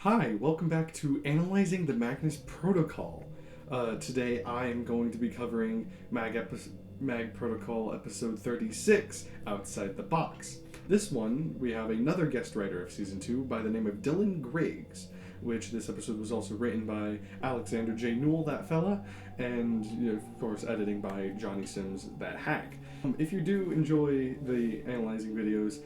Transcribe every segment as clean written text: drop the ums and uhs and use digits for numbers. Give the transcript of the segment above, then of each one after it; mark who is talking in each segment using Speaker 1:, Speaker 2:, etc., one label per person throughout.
Speaker 1: Hi, welcome back to Analyzing the Magnus Protocol. Today I am going to be covering Mag Protocol episode 36, Outside the Box. This one, we have another guest writer of season 2 by the name of Dylan Griggs, which this episode was also written by Alexander J. Newell, that fella, and of course editing by Johnny Sims, that hack. If you do enjoy the analyzing videos,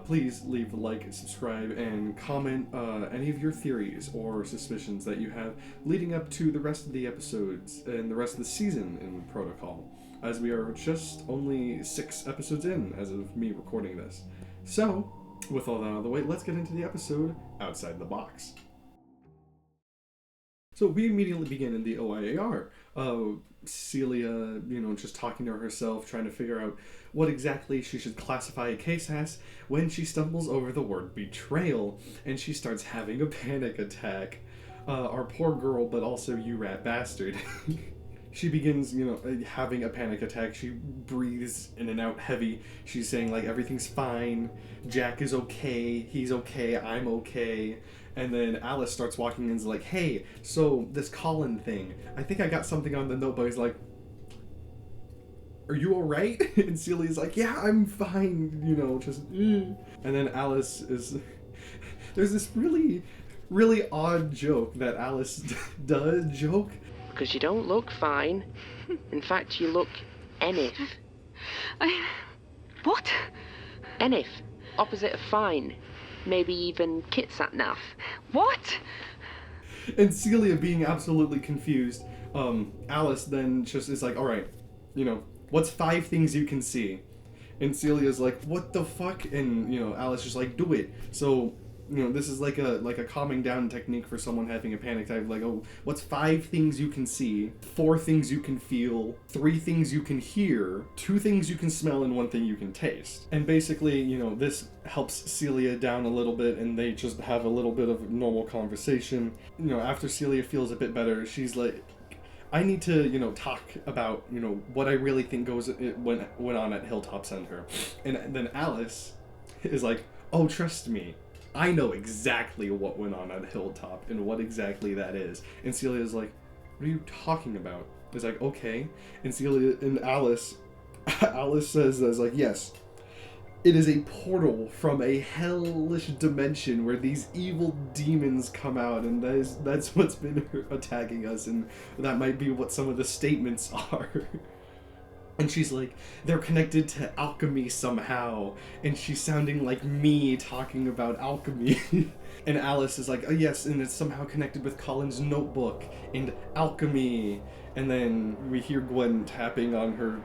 Speaker 1: please leave a like, subscribe, and comment any of your theories or suspicions that you have leading up to the rest of the episodes and the rest of the season in Protocol, as we are just only 6 episodes in as of me recording this. So, with all that out of the way, let's get into the episode Outside the Box. So we immediately begin in the OIAR. Celia, just talking to herself, trying to figure out what exactly she should classify a case as, when she stumbles over the word betrayal, and she starts having a panic attack. Our poor girl, but also you rat bastard. She begins, having a panic attack. She breathes in and out heavy. She's saying, everything's fine. Jack is okay. He's okay. I'm okay. And then Alice starts walking in and is like, hey, so this Colin thing, I think I got something on the notebook. He's like, are you alright? And Celia's like, yeah, I'm fine, And then Alice is... There's this really, really odd joke that Alice does joke.
Speaker 2: Because you don't look fine. In fact, you look enif.
Speaker 3: What?
Speaker 2: Enif. Opposite of fine. Maybe even kitsatnath.
Speaker 3: What?
Speaker 1: And Celia being absolutely confused, Alice then just is like, alright, what's 5 things you can see? And Celia's like, what the fuck? And, Alice just like, do it. So, this is like a calming down technique for someone having a panic attack. Like, oh, what's 5 things you can see, 4 things you can feel, 3 things you can hear, 2 things you can smell, and 1 thing you can taste. And basically, this helps Celia down a little bit, and they just have a little bit of normal conversation. After Celia feels a bit better, she's like, I need to, talk about, what I really think went on at Hilltop Center. And then Alice is like, oh, trust me, I know exactly what went on at Hilltop and what exactly that is. And Celia's like, what are you talking about? It's like, okay. And Celia and Alice says, yes, it is a portal from a hellish dimension where these evil demons come out, and that's what's been attacking us, and that might be what some of the statements are. And she's like, they're connected to alchemy somehow. And she's sounding like me talking about alchemy. And Alice is like, oh yes, and it's somehow connected with Colin's notebook and alchemy. And then we hear Gwen tapping on her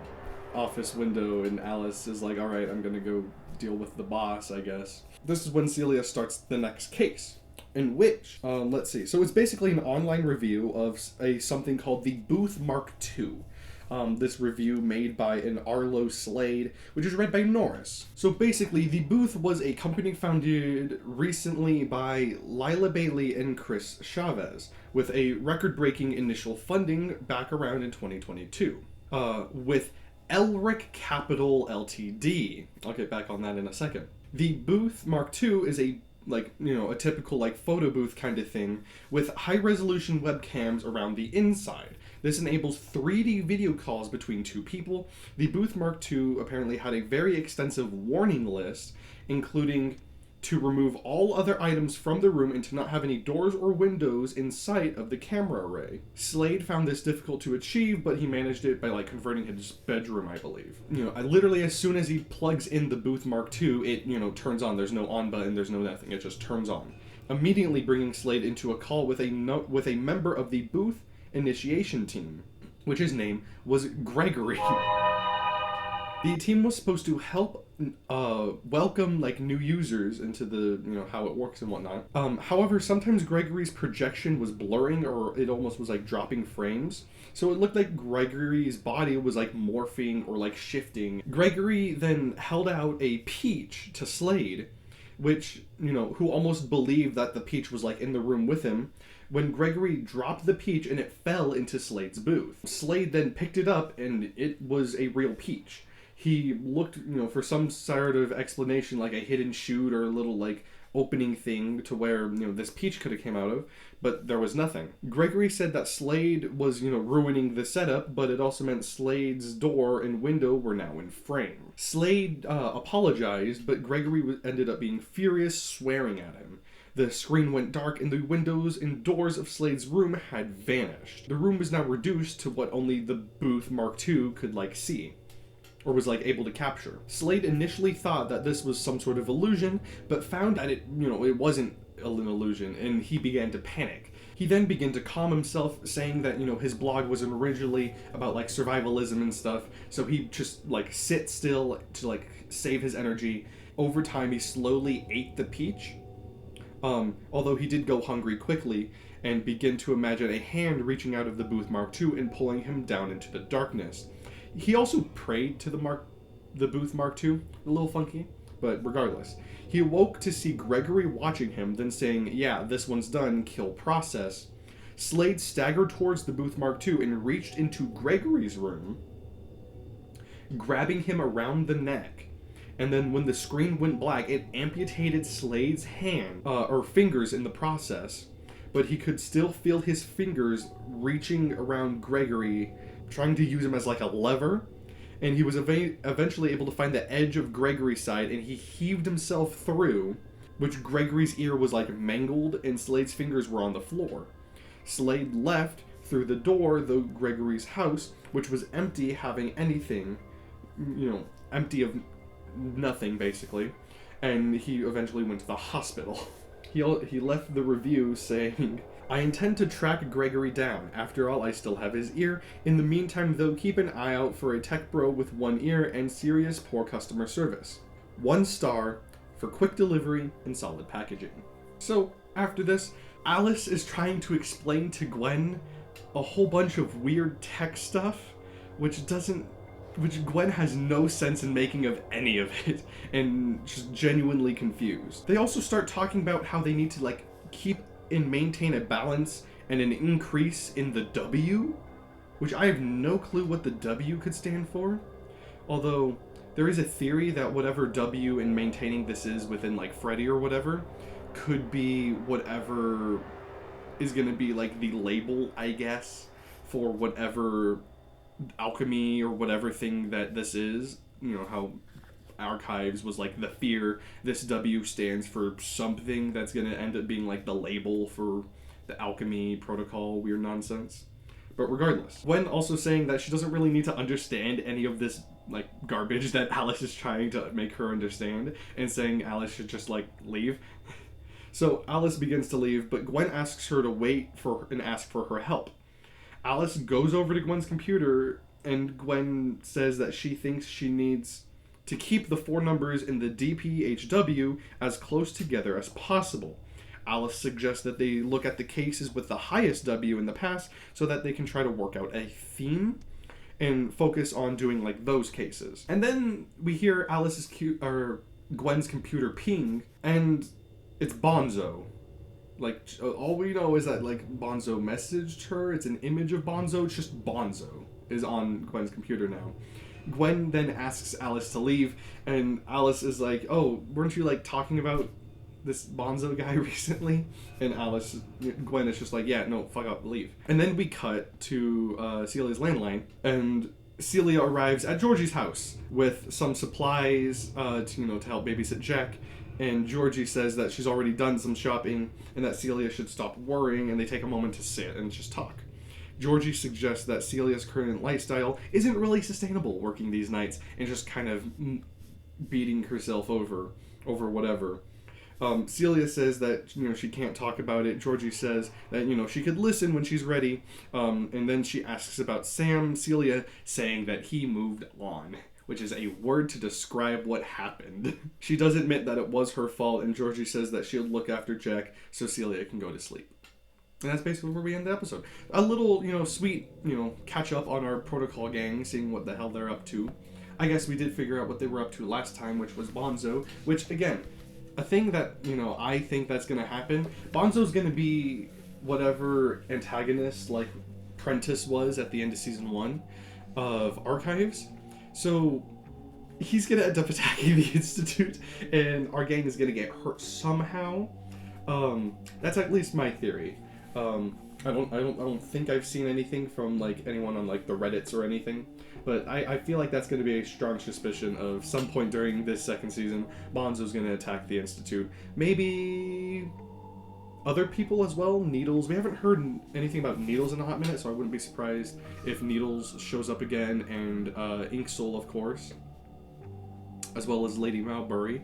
Speaker 1: office window, and Alice is like, alright, I'm gonna go deal with the boss, I guess. This is when Celia starts the next case. In which, let's see. So it's basically an online review of something called the Booth Mark II. This review made by an Arlo Slade, which is read by Norris. So basically, the Booth was a company founded recently by Lila Bailey and Chris Chavez, with a record-breaking initial funding back around in 2022, with Elric Capital Ltd. I'll get back on that in a second. The Booth Mark II is a typical photo booth kind of thing with high-resolution webcams around the inside. This enables 3D video calls between 2 people. The Booth Mark II apparently had a very extensive warning list, including to remove all other items from the room and to not have any doors or windows in sight of the camera array. Slade found this difficult to achieve, but he managed it by converting his bedroom, I believe. Literally as soon as he plugs in the Booth Mark II, it turns on. There's no on button, there's no nothing, it just turns on. Immediately bringing Slade into a call with a member of the Booth initiation team, which his name was Gregory. The team was supposed to help welcome new users into the how it works and whatnot. However, sometimes Gregory's projection was blurring, or it almost was dropping frames, so it looked like Gregory's body was morphing or shifting. Gregory then held out a peach to Slade, which who almost believed that the peach was in the room with him, when Gregory dropped the peach and it fell into Slade's booth. Slade then picked it up and it was a real peach. He looked, for some sort of explanation, like a hidden shoot or a little opening thing to where, this peach could have came out of, but there was nothing. Gregory said that Slade was, ruining the setup, but it also meant Slade's door and window were now in frame. Slade apologized, but Gregory ended up being furious, swearing at him. The screen went dark and the windows and doors of Slade's room had vanished. The room was now reduced to what only the booth Mark II could, see. Or was able to capture. Slade initially thought that this was some sort of illusion, but found that it wasn't an illusion, and he began to panic. He then began to calm himself, saying that, his blog wasn't originally about, survivalism and stuff, so he just, sit still to, save his energy. Over time, he slowly ate the peach, although he did go hungry quickly, and begin to imagine a hand reaching out of the booth Mark II and pulling him down into the darkness. He also prayed to the booth Mark II, a little funky, but regardless. He awoke to see Gregory watching him, then saying, "Yeah, this one's done, kill process." Slade staggered towards the booth Mark II and reached into Gregory's room, grabbing him around the neck. And then when the screen went black, it amputated Slade's hand, or fingers in the process, but he could still feel his fingers reaching around Gregory, trying to use him as a lever, and he was eventually able to find the edge of Gregory's side, and he heaved himself through, which Gregory's ear was mangled, and Slade's fingers were on the floor. Slade left through the door, though Gregory's house, which was empty, having anything, empty of nothing, basically, and he eventually went to the hospital. He left the review saying, "I intend to track Gregory down. After all, I still have his ear. In the meantime, though, keep an eye out for a tech bro with one ear and serious poor customer service. 1 star for quick delivery and solid packaging." So, after this, Alice is trying to explain to Gwen a whole bunch of weird tech stuff, which Gwen has no sense in making of any of it, and just genuinely confused. They also start talking about how they need to, keep and maintain a balance and an increase in the W, which I have no clue what the W could stand for. Although, there is a theory that whatever W in maintaining this is within, Freddy or whatever, could be whatever is going to be, the label, I guess, for whatever alchemy or whatever thing that this is. How Archives was the fear. This W stands for something that's going to end up being the label for the alchemy protocol weird nonsense. But regardless, Gwen also saying that she doesn't really need to understand any of this garbage that Alice is trying to make her understand, and saying Alice should just leave. So Alice begins to leave, but Gwen asks her to wait and ask for her help. Alice goes over to Gwen's computer, and Gwen says that she thinks she needs to keep the 4 numbers in the DPHW as close together as possible. Alice suggests that they look at the cases with the highest W in the past so that they can try to work out a theme and focus on doing those cases. And then we hear Gwen's computer ping, and it's Bonzo. All we know is that Bonzo messaged her. It's an image of Bonzo. It's just Bonzo is on Gwen's computer now. Gwen then asks Alice to leave, and Alice is like, "Oh, weren't you talking about this Bonzo guy recently?" And Gwen is just like, "Yeah, no, fuck up, leave." And then we cut to Celia's landline, and Celia arrives at Georgie's house with some supplies to help babysit Jack. And Georgie says that she's already done some shopping and that Celia should stop worrying, and they take a moment to sit and just talk. Georgie suggests that Celia's current lifestyle isn't really sustainable, working these nights and just kind of beating herself over whatever. Celia says that she can't talk about it. Georgie says that she could listen when she's ready, and then she asks about Sam. Celia saying that he moved on, which is a word to describe what happened. She does admit that it was her fault, and Georgie says that she'll look after Jack so Celia can go to sleep. And that's basically where we end the episode. A little, sweet, catch up on our protocol gang, seeing what the hell they're up to. I guess we did figure out what they were up to last time, which was Bonzo, which, again, a thing that, I think that's going to happen. Bonzo's going to be whatever antagonist, Prentice was at the end of Season 1 of Archives. So, he's gonna end up attacking the Institute, and our gang is gonna get hurt somehow. That's at least my theory. I don't think I've seen anything from like anyone on like the Reddits or anything, but I feel like that's going to be a strong suspicion of some point during this second season, Bonzo's going to attack the Institute. Maybe other people as well. Needles. We haven't heard anything about Needles in a hot minute, so I wouldn't be surprised if Needles shows up again, and Inksoul, of course, as well as Lady Malbury.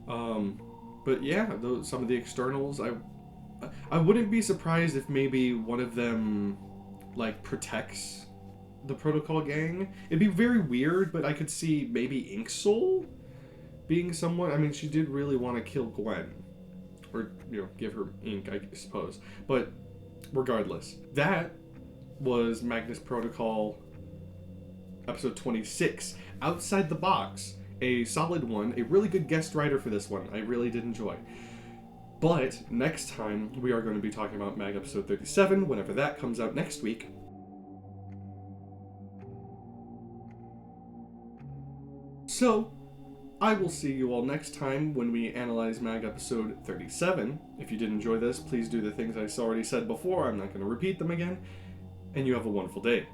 Speaker 1: But yeah, some of the externals, I wouldn't be surprised if maybe one of them, like, protects the Protocol gang. It'd be very weird, but I could see maybe Inksoul being someone. I mean, she did really want to kill Gwen. Or, you know, give her ink, I suppose. But regardless, that was Magnus Protocol episode 26. Outside the Box. A solid one. A really good guest writer for this one. I really did enjoy. But next time, we are going to be talking about Mag episode 37, whenever that comes out next week. So, I will see you all next time when we analyze Mag episode 37. If you did enjoy this, please do the things I already said before. I'm not going to repeat them again. And you have a wonderful day.